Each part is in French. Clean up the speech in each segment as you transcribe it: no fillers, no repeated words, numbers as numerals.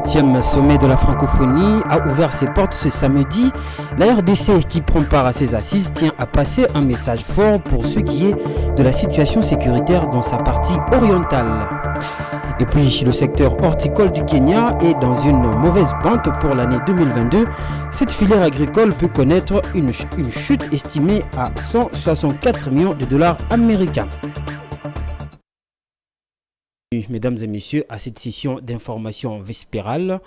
18e sommet de la francophonie a ouvert ses portes ce samedi. La RDC, qui prend part à ces assises, tient à passer un message fort pour ce qui est de la situation sécuritaire dans sa partie orientale. Et puis, le secteur horticole du Kenya est dans une mauvaise pente pour l'année 2022. Cette filière agricole peut connaître une chute estimée à 164 millions de dollars américains. Mesdames et messieurs, à cette session d'information vespérale,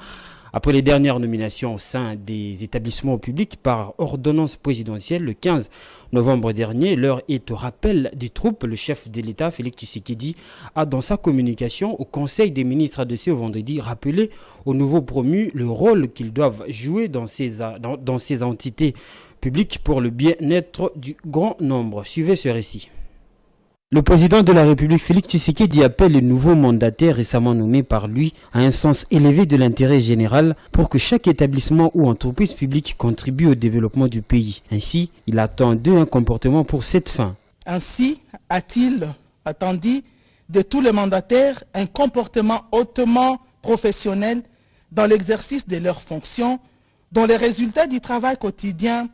après les dernières nominations au sein des établissements publics par ordonnance présidentielle le 15 novembre dernier, l'heure est au rappel des troupes. Le chef de l'État, Félix Tshisekedi, a dans sa communication au Conseil des ministres de ce vendredi rappelé aux nouveaux promus le rôle qu'ils doivent jouer dans ces entités publiques pour le bien-être du grand nombre. Suivez ce récit. Le président de la République, Félix Tshisekedi, appelle les nouveaux mandataires récemment nommés par lui à un sens élevé de l'intérêt général pour que chaque établissement ou entreprise publique contribue au développement du pays. Ainsi, il attend d'eux un comportement pour cette fin. Ainsi, a-t-il attendu de tous les mandataires un comportement hautement professionnel dans l'exercice de leurs fonctions, dont les résultats du travail quotidien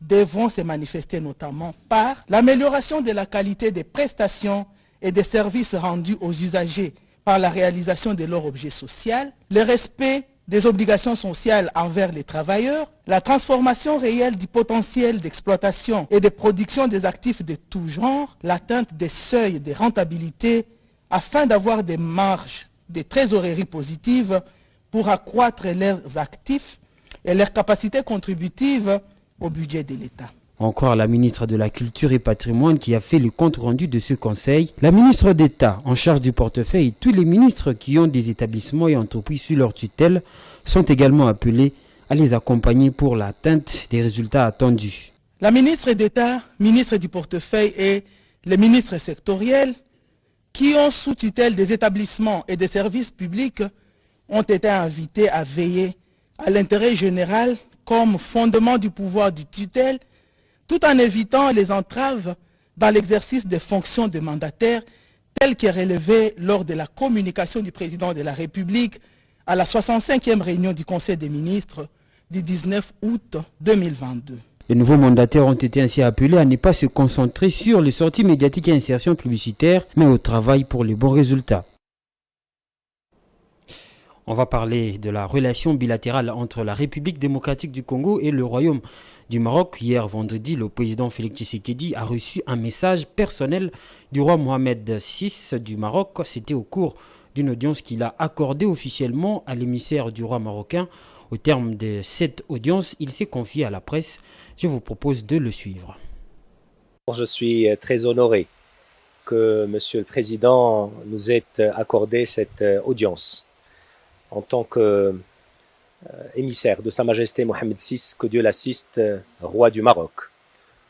devront se manifester notamment par l'amélioration de la qualité des prestations et des services rendus aux usagers par la réalisation de leur objet social, le respect des obligations sociales envers les travailleurs, la transformation réelle du potentiel d'exploitation et de production des actifs de tout genre, l'atteinte des seuils de rentabilité afin d'avoir des marges de trésorerie positives pour accroître leurs actifs et leurs capacités contributives au budget de l'État. Encore la ministre de la Culture et Patrimoine qui a fait le compte rendu de ce conseil. La ministre d'État en charge du portefeuille et tous les ministres qui ont des établissements et entreprises sous leur tutelle sont également appelés à les accompagner pour l'atteinte des résultats attendus. La ministre d'État, ministre du portefeuille et les ministres sectoriels qui ont sous tutelle des établissements et des services publics ont été invités à veiller à l'intérêt général comme fondement du pouvoir du tutelle, tout en évitant les entraves dans l'exercice des fonctions de mandataire, telles qu'est relevé lors de la communication du président de la République à la 65e réunion du Conseil des ministres du 19 août 2022. Les nouveaux mandataires ont été ainsi appelés à ne pas se concentrer sur les sorties médiatiques et insertions publicitaires, mais au travail pour les bons résultats. On va parler de la relation bilatérale entre la République démocratique du Congo et le Royaume du Maroc. Hier vendredi, le président Félix Tshisekedi a reçu un message personnel du roi Mohamed VI du Maroc. C'était au cours d'une audience qu'il a accordée officiellement à l'émissaire du roi marocain. Au terme de cette audience, il s'est confié à la presse. Je vous propose de le suivre. Je suis très honoré que Monsieur le Président nous ait accordé cette audience. En tant qu'émissaire de Sa Majesté Mohamed VI, que Dieu l'assiste, roi du Maroc,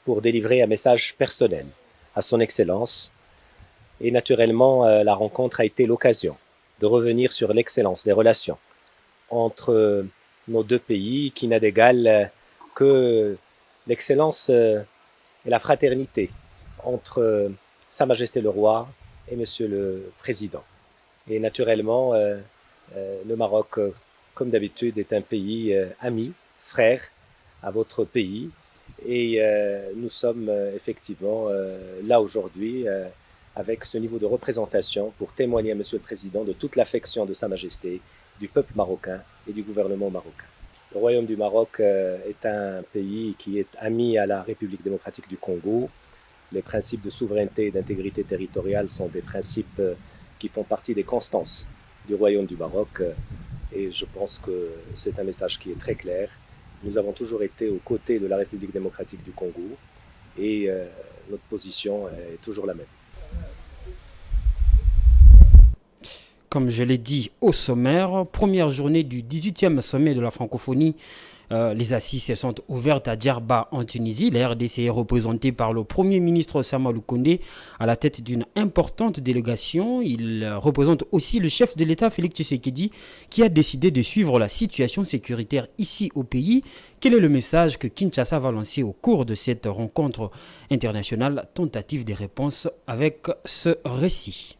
pour délivrer un message personnel à son Excellence. Et naturellement, la rencontre a été l'occasion de revenir sur l'excellence des relations entre nos deux pays, qui n'a d'égal que l'excellence et la fraternité entre Sa Majesté le Roi et Monsieur le Président. Et naturellement, le Maroc, comme d'habitude, est un pays ami, frère à votre pays. Et nous sommes effectivement là aujourd'hui avec ce niveau de représentation pour témoigner à Monsieur le Président de toute l'affection de Sa Majesté, du peuple marocain et du gouvernement marocain. Le Royaume du Maroc est un pays qui est ami à la République démocratique du Congo. Les principes de souveraineté et d'intégrité territoriale sont des principes qui font partie des constances du Royaume du Maroc, et je pense que c'est un message qui est très clair. Nous avons toujours été aux côtés de la République démocratique du Congo et notre position est toujours la même. Comme je l'ai dit au sommaire, première journée du 18e sommet de la francophonie. Les assises se sont ouvertes à Djerba en Tunisie. La RDC est représentée par le Premier ministre Sama Lukonde à la tête d'une importante délégation. Il représente aussi le chef de l'État Félix Tshisekedi qui a décidé de suivre la situation sécuritaire ici au pays. Quel est le message que Kinshasa va lancer au cours de cette rencontre internationale? Tentative de réponse avec ce récit.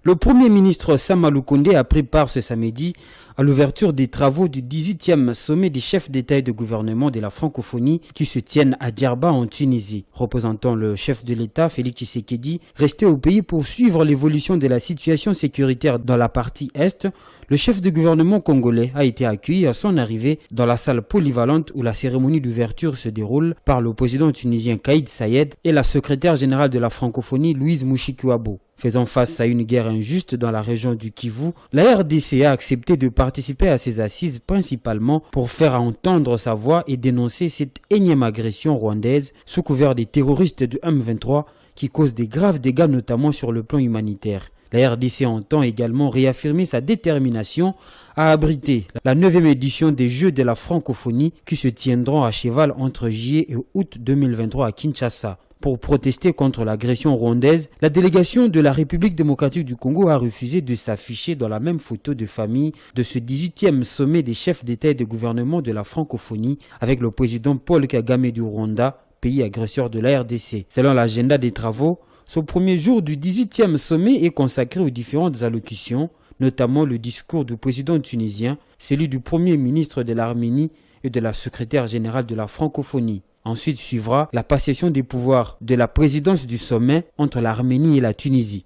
Le Premier ministre Samalou Kondé a pris part ce samedi à l'ouverture des travaux du 18e sommet des chefs d'État et de gouvernement de la francophonie qui se tiennent à Djerba en Tunisie. Représentant le chef de l'État, Félix Tshisekedi, resté au pays pour suivre l'évolution de la situation sécuritaire dans la partie Est, le chef de gouvernement congolais a été accueilli à son arrivée dans la salle polyvalente où la cérémonie d'ouverture se déroule par le président tunisien Kaïd Sayed et la secrétaire générale de la francophonie Louise Mouchikiwabo. Faisant face à une guerre injuste dans la région du Kivu, la RDC a accepté de participer à ces assises principalement pour faire entendre sa voix et dénoncer cette énième agression rwandaise sous couvert des terroristes du M23 qui causent des graves dégâts notamment sur le plan humanitaire. La RDC entend également réaffirmer sa détermination à abriter la 9e édition des Jeux de la francophonie qui se tiendront à cheval entre juillet et août 2023 à Kinshasa. Pour protester contre l'agression rwandaise, la délégation de la République démocratique du Congo a refusé de s'afficher dans la même photo de famille de ce 18e sommet des chefs d'État et de gouvernement de la francophonie avec le président Paul Kagame du Rwanda, pays agresseur de la RDC. Selon l'agenda des travaux, ce premier jour du 18e sommet est consacré aux différentes allocutions, notamment le discours du président tunisien, celui du premier ministre de l'Arménie et de la secrétaire générale de la francophonie. Ensuite suivra la passation des pouvoirs de la présidence du sommet entre l'Arménie et la Tunisie.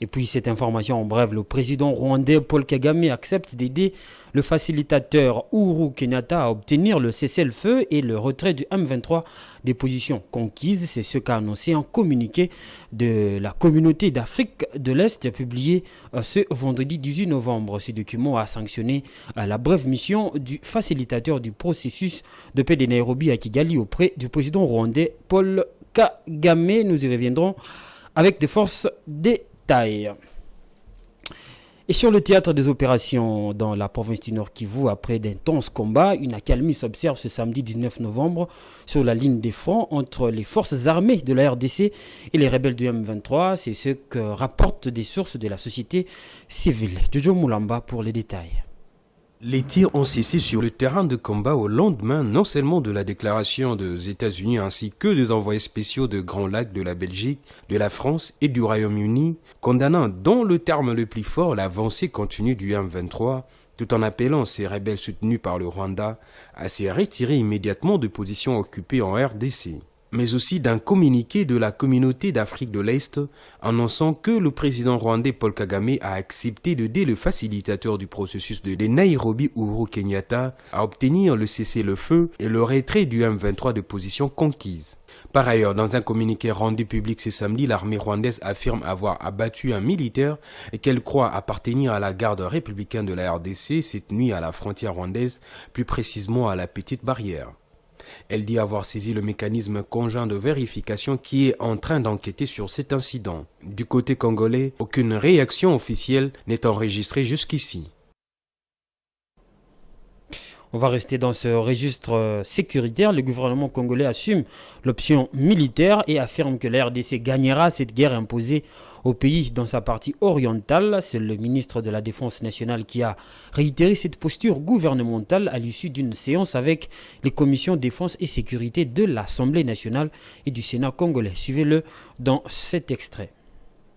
Et puis cette information en bref, le président rwandais Paul Kagame accepte d'aider le facilitateur Uhuru Kenyatta à obtenir le cessez-le-feu et le retrait du M23 des positions conquises. C'est ce qu'a annoncé un communiqué de la communauté d'Afrique de l'Est publié ce vendredi 18 novembre. Ce document a sanctionné la brève mission du facilitateur du processus de paix de Nairobi à Kigali auprès du président rwandais Paul Kagame. Nous y reviendrons avec des forces des taille. Et sur le théâtre des opérations dans la province du Nord Kivu, après d'intenses combats, une accalmie s'observe ce samedi 19 novembre sur la ligne des fronts entre les forces armées de la RDC et les rebelles du M23. C'est ce que rapportent des sources de la société civile. Jojo Moulamba pour les détails. Les tirs ont cessé sur le terrain de combat au lendemain non seulement de la déclaration des États-Unis ainsi que des envoyés spéciaux de Grand Lac, de la Belgique, de la France et du Royaume-Uni, condamnant dans le terme le plus fort l'avancée continue du M23, tout en appelant ces rebelles soutenus par le Rwanda à se retirer immédiatement de positions occupées en RDC. Mais aussi d'un communiqué de la communauté d'Afrique de l'Est annonçant que le président rwandais Paul Kagame a accepté d'aider le facilitateur du processus de Nairobi Uhuru Kenyatta à obtenir le cessez-le-feu et le retrait du M23 de positions conquises. Par ailleurs, dans un communiqué rendu public ce samedi, l'armée rwandaise affirme avoir abattu un militaire et qu'elle croit appartenir à la garde républicaine de la RDC cette nuit à la frontière rwandaise, plus précisément à la Petite Barrière. Elle dit avoir saisi le mécanisme conjoint de vérification qui est en train d'enquêter sur cet incident. Du côté congolais, aucune réaction officielle n'est enregistrée jusqu'ici. On va rester dans ce registre sécuritaire. Le gouvernement congolais assume l'option militaire et affirme que la RDC gagnera cette guerre imposée au pays dans sa partie orientale. C'est le ministre de la Défense nationale qui a réitéré cette posture gouvernementale à l'issue d'une séance avec les commissions défense et sécurité de l'Assemblée nationale et du Sénat congolais. Suivez-le dans cet extrait.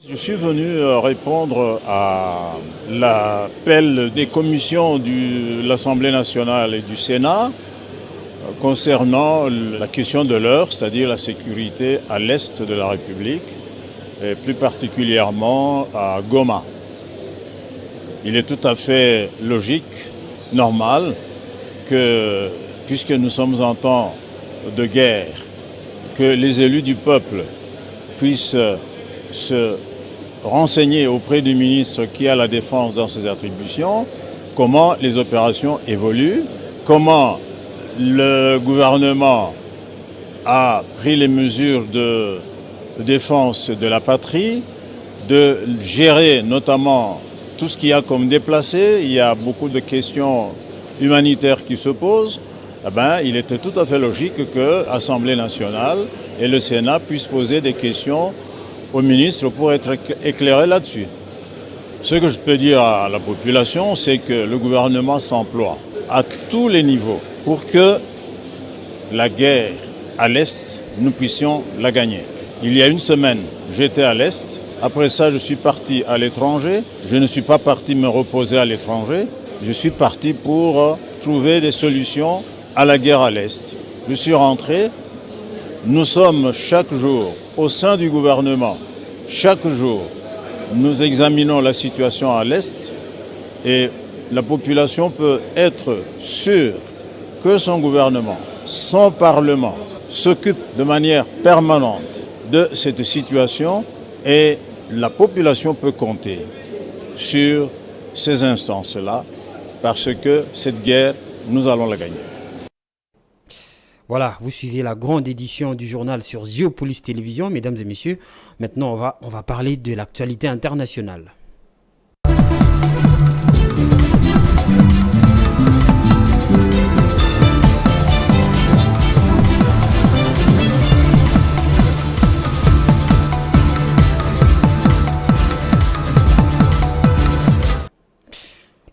Je suis venu répondre à l'appel des commissions de l'Assemblée nationale et du Sénat concernant la question de l'heure, c'est-à-dire la sécurité à l'est de la République, et plus particulièrement à Goma. Il est tout à fait logique, normal, que, puisque nous sommes en temps de guerre, que les élus du peuple puissent se renseigner auprès du ministre qui a la défense dans ses attributions, comment les opérations évoluent, comment le gouvernement a pris les mesures de défense de la patrie, de gérer notamment tout ce qu'il y a comme déplacé. Il y a beaucoup de questions humanitaires qui se posent. Il était tout à fait logique que l'Assemblée nationale et le Sénat puissent poser des questions au ministre pour être éclairé là-dessus. Ce que je peux dire à la population, c'est que le gouvernement s'emploie à tous les niveaux pour que la guerre à l'Est, nous puissions la gagner. Il y a une semaine, j'étais à l'Est Après ça, je suis parti à l'étranger. Je ne suis pas parti me reposer à l'étranger. Je suis parti pour trouver des solutions à la guerre à l'Est. Je suis rentré. Nous sommes chaque jour au sein du gouvernement. Chaque jour, nous examinons la situation à l'Est et la population peut être sûre que son gouvernement, son Parlement s'occupe de manière permanente de cette situation et la population peut compter sur ces instances-là parce que cette guerre, nous allons la gagner. Voilà, vous suivez la grande édition du journal sur Géopolis Télévision, mesdames et messieurs. Maintenant, on va parler de l'actualité internationale.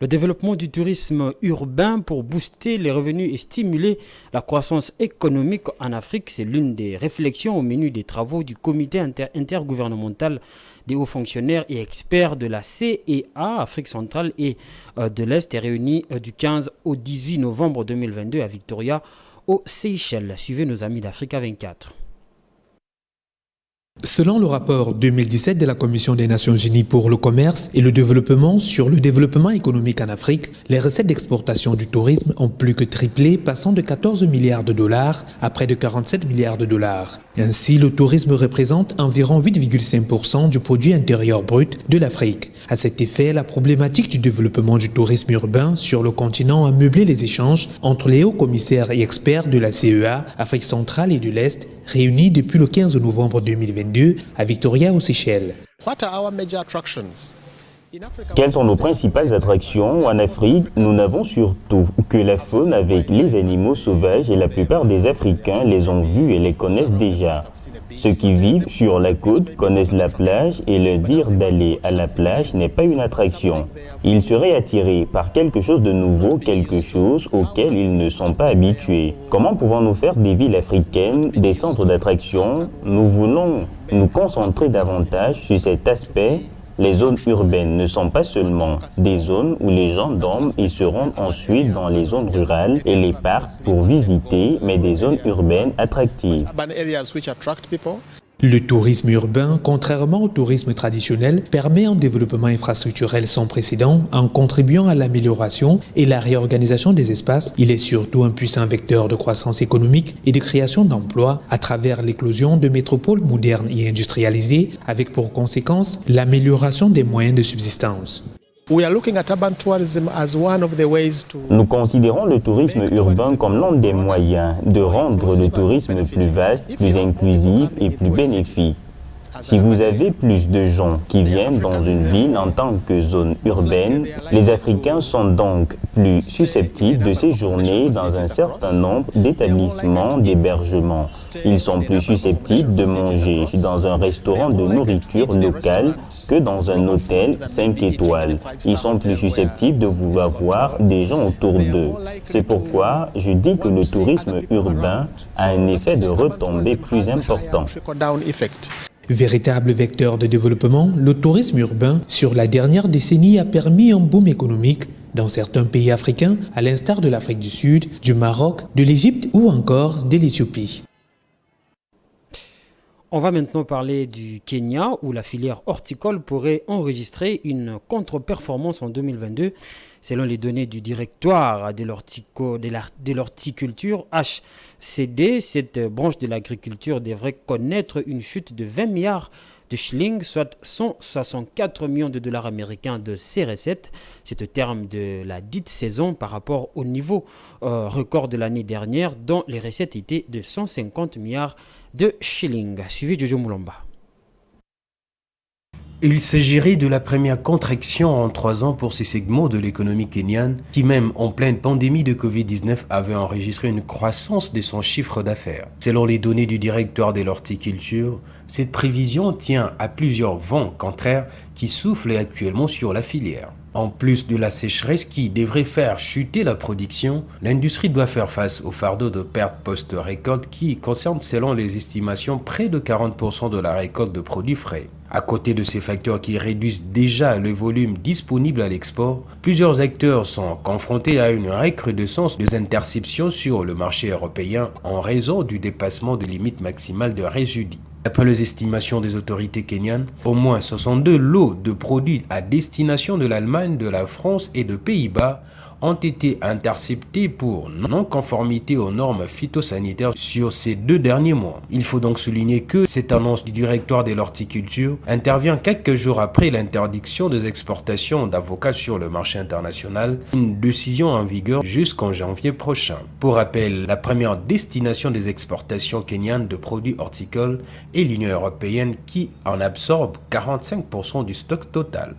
Le développement du tourisme urbain pour booster les revenus et stimuler la croissance économique en Afrique, c'est l'une des réflexions au menu des travaux du comité intergouvernemental des hauts fonctionnaires et experts de la CEA, Afrique centrale et de l'Est, est réuni du 15 au 18 novembre 2022 à Victoria, aux Seychelles. Suivez nos amis d'Africa 24. Selon le rapport 2017 de la Commission des Nations Unies pour le commerce et le développement sur le développement économique en Afrique, les recettes d'exportation du tourisme ont plus que triplé, passant de 14 milliards de dollars à près de 47 milliards de dollars. Ainsi, le tourisme représente environ 8,5% du produit intérieur brut de l'Afrique. À cet effet, la problématique du développement du tourisme urbain sur le continent a meublé les échanges entre les hauts commissaires et experts de la CEA, Afrique centrale et de l'Est, réunis depuis le 15 novembre 2022 à Victoria, aux Seychelles. Quelles sont nos principales attractions en Afrique? Nous n'avons surtout que la faune avec les animaux sauvages et la plupart des Africains les ont vus et les connaissent déjà. Ceux qui vivent sur la côte connaissent la plage et leur dire d'aller à la plage n'est pas une attraction. Ils seraient attirés par quelque chose de nouveau, quelque chose auquel ils ne sont pas habitués. Comment pouvons-nous faire des villes africaines des centres d'attraction? Nous voulons nous concentrer davantage sur cet aspect. Les zones urbaines ne sont pas seulement des zones où les gens dorment et se rendent ensuite dans les zones rurales et les parcs pour visiter, mais des zones urbaines attractives. Le tourisme urbain, contrairement au tourisme traditionnel, permet un développement infrastructurel sans précédent en contribuant à l'amélioration et la réorganisation des espaces. Il est surtout un puissant vecteur de croissance économique et de création d'emplois à travers l'éclosion de métropoles modernes et industrialisées, avec pour conséquence l'amélioration des moyens de subsistance. Nous considérons le tourisme urbain comme l'un des moyens de rendre le tourisme plus vaste, plus inclusif et plus bénéfique. Si vous avez plus de gens qui viennent dans une ville en tant que zone urbaine, les Africains sont donc plus susceptibles de séjourner dans un certain nombre d'établissements d'hébergement. Ils sont plus susceptibles de manger dans un restaurant de nourriture locale que dans un hôtel 5 étoiles. Ils sont plus susceptibles de vouloir voir des gens autour d'eux. C'est pourquoi je dis que le tourisme urbain a un effet de retombée plus important. Véritable vecteur de développement, le tourisme urbain sur la dernière décennie a permis un boom économique dans certains pays africains, à l'instar de l'Afrique du Sud, du Maroc, de l'Égypte ou encore de l'Éthiopie. On va maintenant parler du Kenya où la filière horticole pourrait enregistrer une contre-performance en 2022. Selon les données du directoire de l'horticulture HCD, cette branche de l'agriculture devrait connaître une chute de 20 milliards de shillings, soit 164 millions de dollars américains de ses recettes. C'est au terme de la dite saison par rapport au niveau record de l'année dernière dont les recettes étaient de 150 milliards de shillings. Suivi de Jojo Moulomba. Il s'agirait de la première contraction en 3 ans pour ces segments de l'économie kenyane qui, même en pleine pandémie de Covid-19, avait enregistré une croissance de son chiffre d'affaires. Selon les données du directeur de l'horticulture, cette prévision tient à plusieurs vents contraires qui soufflent actuellement sur la filière. En plus de la sécheresse qui devrait faire chuter la production, l'industrie doit faire face au fardeau de pertes post-récolte qui concerne selon les estimations près de 40% de la récolte de produits frais. À côté de ces facteurs qui réduisent déjà le volume disponible à l'export, plusieurs acteurs sont confrontés à une recrudescence des interceptions sur le marché européen en raison du dépassement de limites maximales de résidus. D'après les estimations des autorités kenyanes, au moins 62 lots de produits à destination de l'Allemagne, de la France et de Pays-Bas ont été interceptés pour non-conformité aux normes phytosanitaires sur ces 2 derniers mois. Il faut donc souligner que cette annonce du directoire de l'horticulture intervient quelques jours après l'interdiction des exportations d'avocats sur le marché international, une décision en vigueur jusqu'en janvier prochain. Pour rappel, la première destination des exportations kenyanes de produits horticoles est l'Union européenne qui en absorbe 45% du stock total.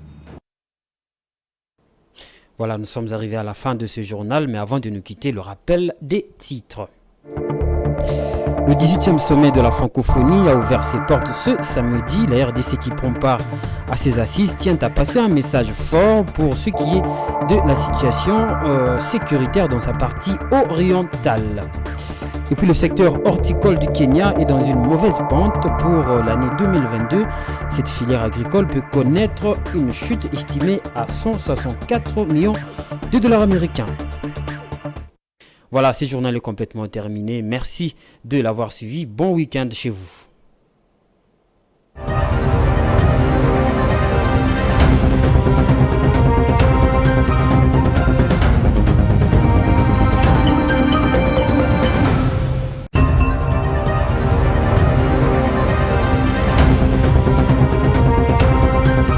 Voilà, nous sommes arrivés à la fin de ce journal, mais avant de nous quitter, le rappel des titres. Le 18e sommet de la francophonie a ouvert ses portes ce samedi. La RDC qui prend part à ses assises tient à passer un message fort pour ce qui est de la situation sécuritaire dans sa partie orientale. Et puis le secteur horticole du Kenya est dans une mauvaise pente pour l'année 2022. Cette filière agricole peut connaître une chute estimée à 164 millions de dollars américains. Voilà, ce journal est complètement terminé. Merci de l'avoir suivi. Bon week-end chez vous.